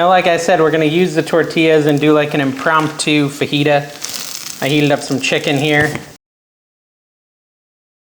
Now, like I said, we're gonna use the tortillas and do like an impromptu fajita. I heated up some chicken here.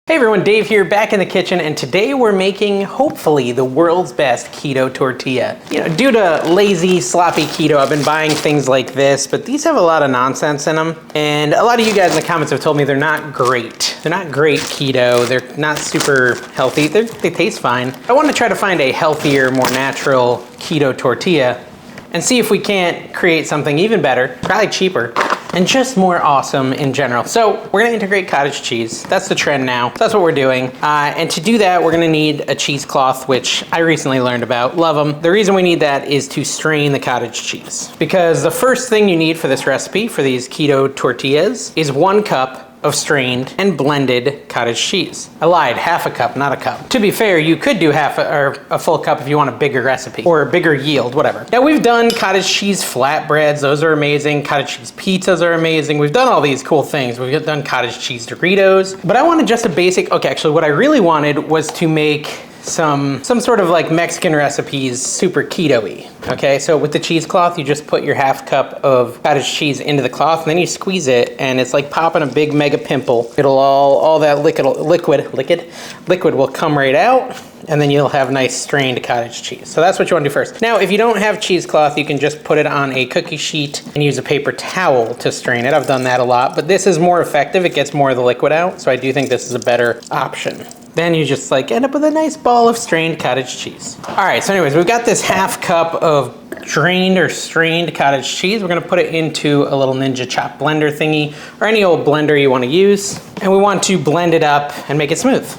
Hey everyone, Dave here, back in the kitchen, and today we're making, hopefully, the world's best keto tortilla. You know, due to lazy, sloppy keto, I've been buying things like this, but these have a lot of nonsense in them. And a lot of you guys in the comments have told me they're not great. They're not great keto, they're not super healthy, they taste fine. I want to try to find a healthier, more natural keto tortilla and see if we can't create something even better, probably cheaper, and just more awesome in general. So we're gonna integrate cottage cheese. That's the trend now. That's what we're doing. And to do that, we're gonna need a cheesecloth, which I recently learned about. Love them. The reason we need that is to strain the cottage cheese. Because the first thing you need for this recipe, for these keto tortillas, is 1 cup of strained and blended cottage cheese. I lied, half a cup, not a cup. To be fair, you could do a full cup if you want a bigger recipe or a bigger yield, whatever. Now we've done cottage cheese flatbreads, those are amazing. Cottage cheese pizzas are amazing. We've done all these cool things. We've done cottage cheese Doritos, but I wanted just a basic, okay, actually what I really wanted was to make some sort of like Mexican recipes super keto-y. Okay, so with the cheesecloth, you just put your half cup of cottage cheese into the cloth and then you squeeze it and it's like popping a big mega pimple. It'll all that liquid will come right out and then you'll have nice strained cottage cheese. So that's what you want to do first. Now, if you don't have cheesecloth, you can just put it on a cookie sheet and use a paper towel to strain it. I've done that a lot, but this is more effective. It gets more of the liquid out. So I do think this is a better option. Then you just like end up with a nice ball of strained cottage cheese. All right, so anyways, we've got this half cup of drained or strained cottage cheese. We're gonna put it into a little Ninja Chop blender thingy or any old blender you wanna use. And we want to blend it up and make it smooth.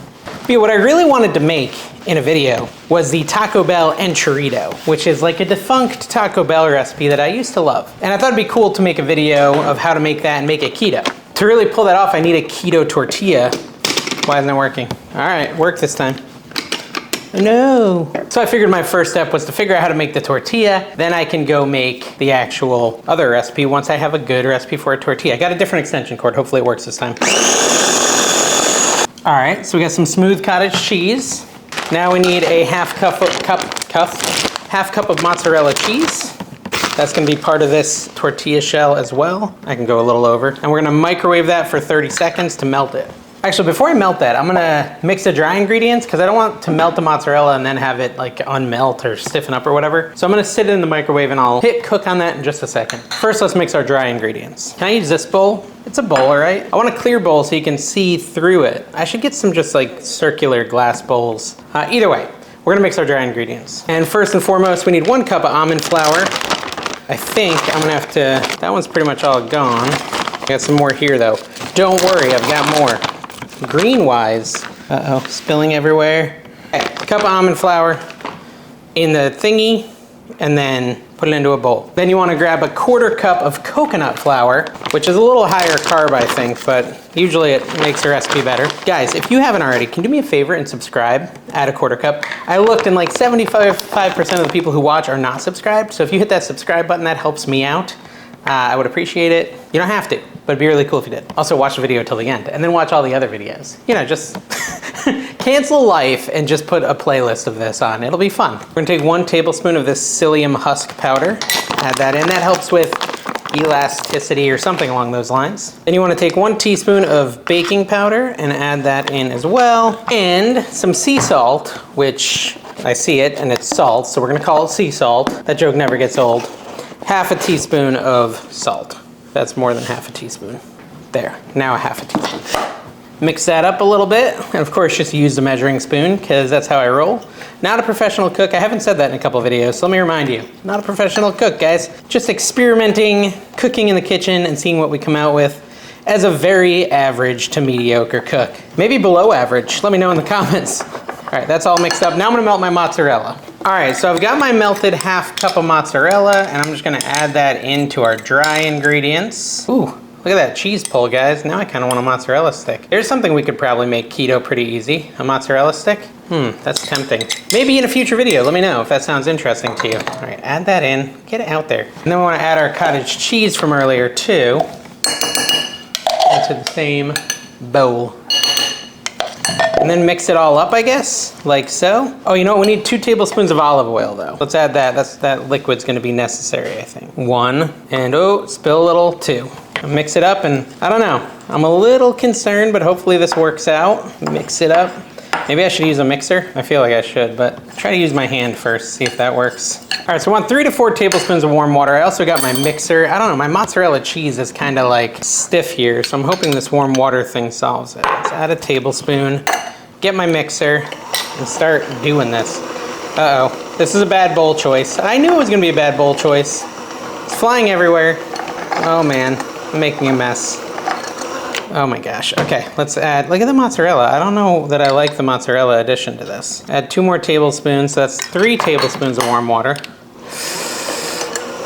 But what I really wanted to make in a video was the Taco Bell enchilada, which is like a defunct Taco Bell recipe that I used to love. And I thought it'd be cool to make a video of how to make that and make it keto. To really pull that off, I need a keto tortilla. Why isn't it working? All right, work this time. Oh, no. So I figured my first step was to figure out how to make the tortilla, then I can go make the actual other recipe once I have a good recipe for a tortilla. I got a different extension cord, hopefully it works this time. All right, so we got some smooth cottage cheese. Now we need a half cup of mozzarella cheese. That's gonna be part of this tortilla shell as well. I can go a little over. And we're gonna microwave that for 30 seconds to melt it. Actually, before I melt that, I'm gonna mix the dry ingredients because I don't want to melt the mozzarella and then have it like unmelt or stiffen up or whatever. So I'm gonna sit it in the microwave and I'll hit cook on that in just a second. First, let's mix our dry ingredients. Can I use this bowl? It's a bowl, all right? I want a clear bowl so you can see through it. I should get some just like circular glass bowls. Either way, we're gonna mix our dry ingredients. And first and foremost, we need 1 cup of almond flour. I think I'm gonna have to, that one's pretty much all gone. I got some more here though. Don't worry, I've got more. Green-wise, uh-oh, spilling everywhere. Okay, a cup of almond flour in the thingy, and then put it into a bowl. Then you want to grab a 1/4 cup of coconut flour, which is a little higher carb, I think, but usually it makes the recipe better. Guys, if you haven't already, can you do me a favor and subscribe? Add a 1/4 cup. I looked and like 75% of the people who watch are not subscribed, so if you hit that subscribe button, that helps me out. I would appreciate it. You don't have to, but it'd be really cool if you did. Also, watch the video till the end, and then watch all the other videos. You know, just cancel life and just put a playlist of this on. It'll be fun. We're gonna take 1 tablespoon of this psyllium husk powder, add that in. That helps with elasticity or something along those lines. Then you wanna take 1 teaspoon of baking powder and add that in as well. And some sea salt, which I see it and it's salt, so we're gonna call it sea salt. That joke never gets old. 1/2 teaspoon of salt. That's more than 1/2 teaspoon. There, now 1/2 teaspoon. Mix that up a little bit, and of course just use the measuring spoon, because that's how I roll. Not a professional cook. I haven't said that in a couple of videos, so let me remind you. Not a professional cook, guys. Just experimenting, cooking in the kitchen, and seeing what we come out with as a very average to mediocre cook. Maybe below average. Let me know in the comments. All right, that's all mixed up. Now I'm gonna melt my mozzarella. All right, so I've got my melted 1/2 cup of mozzarella, and I'm just gonna add that into our dry ingredients. Ooh, look at that cheese pull, guys. Now I kinda want a mozzarella stick. There's something we could probably make keto pretty easy. A mozzarella stick? That's tempting. Maybe in a future video, let me know if that sounds interesting to you. All right, add that in, get it out there. And then we wanna add our cottage cheese from earlier too, into the same bowl. And then mix it all up, I guess, like so. Oh, you know what? We need 2 tablespoons of olive oil, though. Let's add that. That liquid's gonna be necessary, I think. 1, and oh, spill a little, 2. Mix it up, and I don't know. I'm a little concerned, but hopefully this works out. Mix it up. Maybe I should use a mixer. I feel like I should, but try to use my hand first, see if that works. All right, so I want 3 to 4 tablespoons of warm water. I also got my mixer. I don't know, my mozzarella cheese is kind of like stiff here, so I'm hoping this warm water thing solves it. Let's add a tablespoon, get my mixer, and start doing this. Uh-oh, this is a bad bowl choice. I knew it was gonna be a bad bowl choice. It's flying everywhere. Oh man, I'm making a mess. Oh my gosh. Okay, let's add, look at the mozzarella. I don't know that I like the mozzarella addition to this. Add 2 more tablespoons, so that's 3 tablespoons of warm water.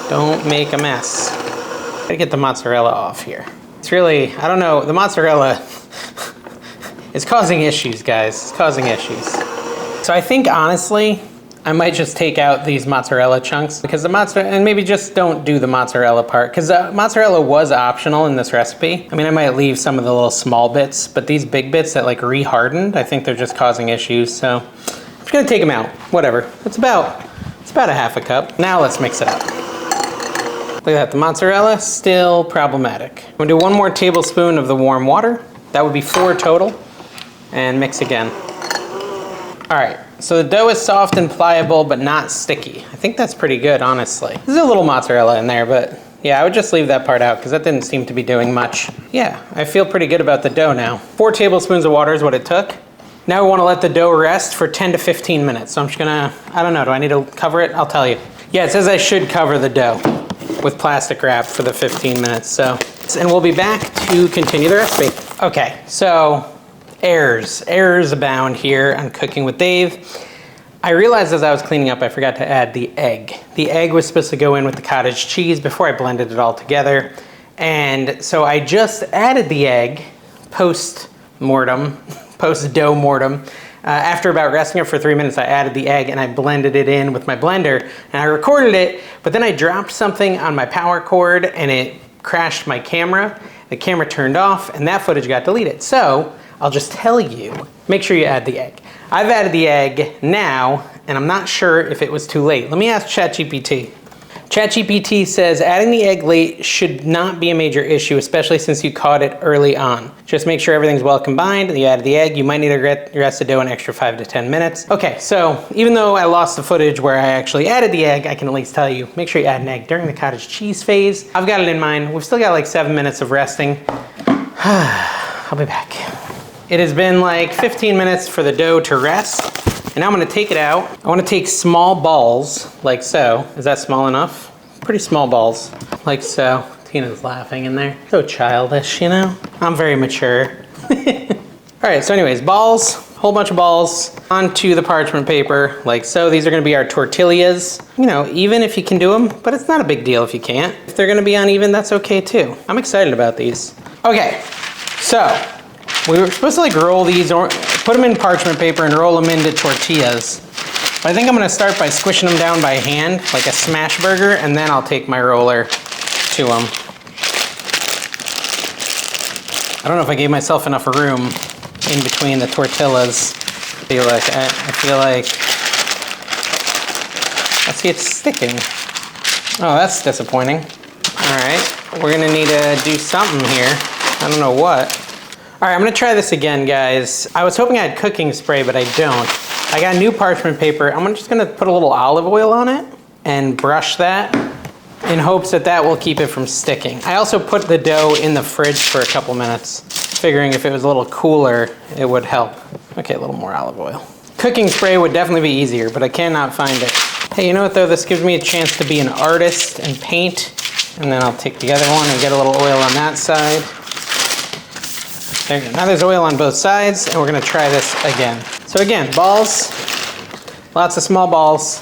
Don't make a mess. Gotta get the mozzarella off here. It's really, I don't know, the mozzarella is causing issues, guys. It's causing issues. So I think honestly, I might just take out these mozzarella chunks because the mozzarella, and maybe just don't do the mozzarella part because mozzarella was optional in this recipe. I mean, I might leave some of the little small bits, but these big bits that like re-hardened, I think they're just causing issues. So I'm just gonna take them out, whatever. It's about a half a cup. Now let's mix it up. Look at that, the mozzarella, still problematic. I'm gonna do 1 more tablespoon of the warm water. That would be 4 total, and mix again. All right. So the dough is soft and pliable, but not sticky. I think that's pretty good, honestly. There's a little mozzarella in there, but yeah, I would just leave that part out because that didn't seem to be doing much. Yeah, I feel pretty good about the dough now. 4 tablespoons of water is what it took. Now we want to let the dough rest for 10 to 15 minutes. So I'm just gonna, I don't know, do I need to cover it? I'll tell you. Yeah, it says I should cover the dough with plastic wrap for the 15 minutes. So, and we'll be back to continue the recipe. Okay, so errors abound here on Cooking with Dave. I realized as I was cleaning up, I forgot to add the egg. The egg was supposed to go in with the cottage cheese before I blended it all together. And so I just added the egg post-mortem, post-dough mortem. After about resting it for 3 minutes, I added the egg and I blended it in with my blender and I recorded it, but then I dropped something on my power cord and it crashed my camera. The camera turned off and that footage got deleted. So I'll just tell you, make sure you add the egg. I've added the egg now, and I'm not sure if it was too late. Let me ask ChatGPT. ChatGPT says adding the egg late should not be a major issue, especially since you caught it early on. Just make sure everything's well combined. You added the egg. You might need to rest the dough an extra 5 to 10 minutes. Okay, so even though I lost the footage where I actually added the egg, I can at least tell you, make sure you add an egg during the cottage cheese phase. I've got it in mind. We've still got like 7 minutes of resting. I'll be back. It has been like 15 minutes for the dough to rest. And now I'm gonna take it out. I wanna take small balls, like so. Is that small enough? Pretty small balls, like so. Tina's laughing in there. So childish, you know? I'm very mature. All right, so anyways, balls, whole bunch of balls onto the parchment paper, like so. These are gonna be our tortillas. You know, even if you can do them, but it's not a big deal if you can't. If they're gonna be uneven, that's okay too. I'm excited about these. Okay, so we were supposed to like roll these, or put them in parchment paper and roll them into tortillas. But I think I'm gonna start by squishing them down by hand, like a smash burger, and then I'll take my roller to them. I don't know if I gave myself enough room in between the tortillas. I feel like, I see it's sticking. Oh, that's disappointing. All right, we're gonna need to do something here. I don't know what. All right, I'm gonna try this again, guys. I was hoping I had cooking spray, but I don't. I got new parchment paper. I'm just gonna put a little olive oil on it and brush that in hopes that that will keep it from sticking. I also put the dough in the fridge for a couple minutes, figuring if it was a little cooler, it would help. Okay, a little more olive oil. Cooking spray would definitely be easier, but I cannot find it. Hey, you know what though? This gives me a chance to be an artist and paint. And then I'll take the other one and get a little oil on that side. There you go. Now there's oil on both sides, and we're gonna try this again. So again, balls, lots of small balls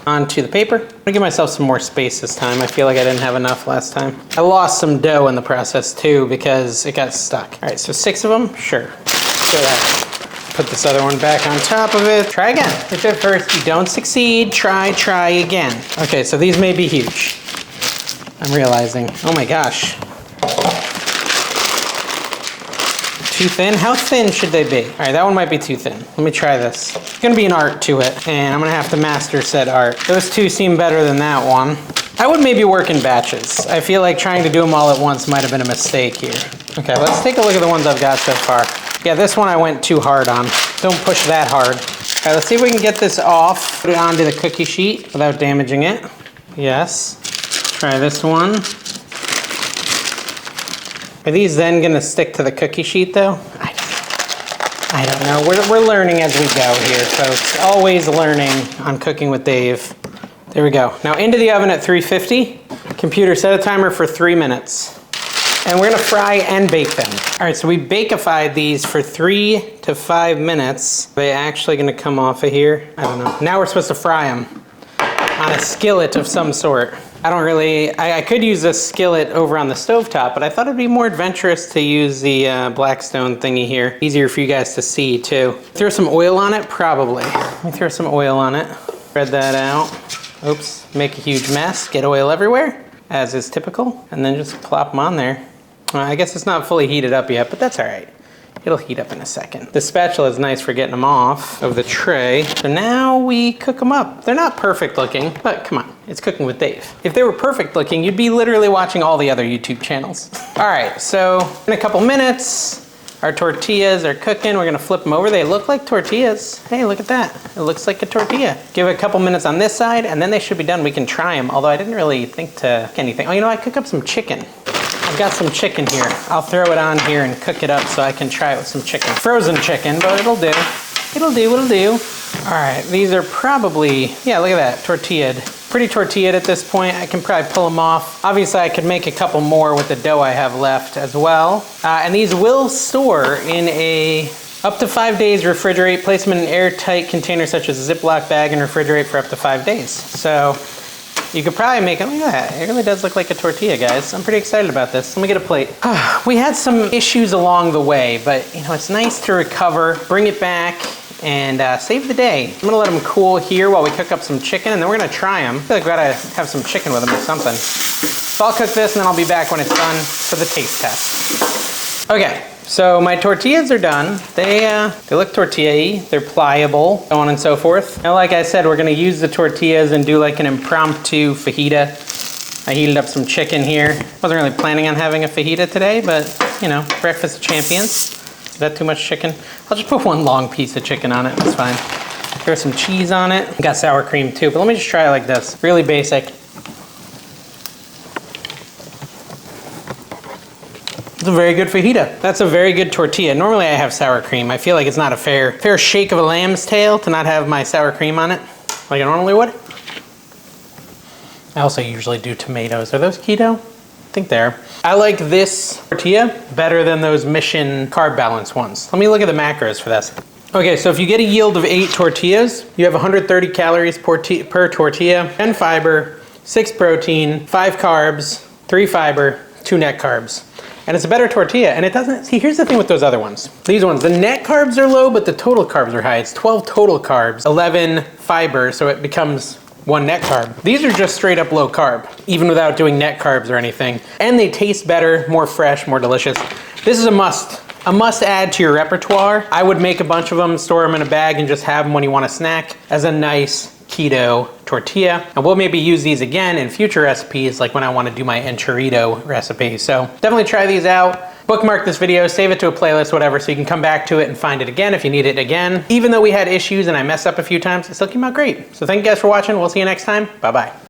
onto the paper. I'm gonna give myself some more space this time. I feel like I didn't have enough last time. I lost some dough in the process too because it got stuck. All right, so 6 of them, sure. Let's do that. Put this other one back on top of it. Try again. If at first you don't succeed, try again. Okay, so these may be huge. I'm realizing, oh my gosh. too thin? How thin should they be? All right, that one might be too thin. Let me try this. It's gonna be an art to it, and I'm gonna have to master said art. Those two seem better than that one. I would maybe work in batches. I feel like trying to do them all at once might have been a mistake here. Okay, let's take a look at the ones I've got so far. Yeah, this one I went too hard on. Don't push that hard. All right, let's see if we can get this off. Put it onto the cookie sheet without damaging it. Yes. Try this one. Are these then gonna stick to the cookie sheet though? I don't know. We're learning as we go here, folks. Always learning on Cooking with Dave. There we go. Now into the oven at 350. Computer, set a timer for 3 minutes. And we're gonna fry and bake them. All right, so we bakeified these for 3 to 5 minutes. Are they actually gonna come off of here? I don't know. Now we're supposed to fry them on a skillet of some sort. I could use a skillet over on the stovetop, but I thought it'd be more adventurous to use the Blackstone thingy here. Easier for you guys to see too. Throw some oil on it? Probably. Let me throw some oil on it. Spread that out. Oops, make a huge mess. Get oil everywhere, as is typical. And then just plop them on there. I guess it's not fully heated up yet, but that's all right. It'll heat up in a second. The spatula is nice for getting them off of the tray. So now we cook them up. They're not perfect looking, but come on, it's Cooking with Dave. If they were perfect looking, you'd be literally watching all the other YouTube channels. All right, so in a couple minutes, our tortillas are cooking. We're gonna flip them over. They look like tortillas. Hey, look at that. It looks like a tortilla. Give it a couple minutes on this side, and then they should be done. We can try them, although I didn't really think to cook anything. Oh, you know, I cook up some chicken. I've got some chicken here. I'll throw it on here and cook it up so I can try it with some chicken. Frozen chicken, but it'll do. It'll do. All right, these are probably, yeah, look at that, tortilla'd. Pretty tortilla'd at this point. I can probably pull them off. Obviously, I could make a couple more with the dough I have left as well. And these will store in up to 5 days, refrigerate. Place them in an airtight container such as a Ziploc bag and refrigerate for up to 5 days. So you could probably make it, look at that. It really does look like a tortilla, guys. I'm pretty excited about this. Let me get a plate. We had some issues along the way, but you know, it's nice to recover, bring it back, and save the day. I'm gonna let them cool here while we cook up some chicken, and then we're gonna try them. I feel like we gotta have some chicken with them or something. So I'll cook this, and then I'll be back when it's done for the taste test. Okay, so my tortillas are done. They look tortilla-y, they're pliable, so on and so forth. Now, like I said, we're gonna use the tortillas and do like an impromptu fajita. I heated up some chicken here. Wasn't really planning on having a fajita today, but you know, breakfast of champions. Is that too much chicken? I'll just put one long piece of chicken on it, that's fine. Throw some cheese on it. Got sour cream too, but let me just try it like this. Really basic. It's a very good fajita. That's a very good tortilla. Normally I have sour cream. I feel like it's not a fair shake of a lamb's tail to not have my sour cream on it, like I normally would. I also usually do tomatoes. Are those keto? I think they are. I like this tortilla better than those Mission carb balance ones. Let me look at the macros for this. Okay, so if you get a yield of 8 tortillas, you have 130 calories per tortilla, 10 fiber, 6 protein, 5 carbs, 3 fiber, 2 net carbs. And it's a better tortilla, and it doesn't, see, here's the thing with those other ones. These ones, the net carbs are low, but the total carbs are high. It's 12 total carbs, 11 fiber, so it becomes 1 net carb. These are just straight up low carb, even without doing net carbs or anything. And they taste better, more fresh, more delicious. This is a must add to your repertoire. I would make a bunch of them, store them in a bag, and just have them when you want a snack as a nice keto tortilla. And we'll maybe use these again in future recipes, like when I want to do my enchilado recipe. So definitely try these out. Bookmark this video, save it to a playlist, whatever, so you can come back to it and find it again if you need it again. Even though we had issues and I messed up a few times, it still came out great. So thank you guys for watching. We'll see you next time. Bye-bye.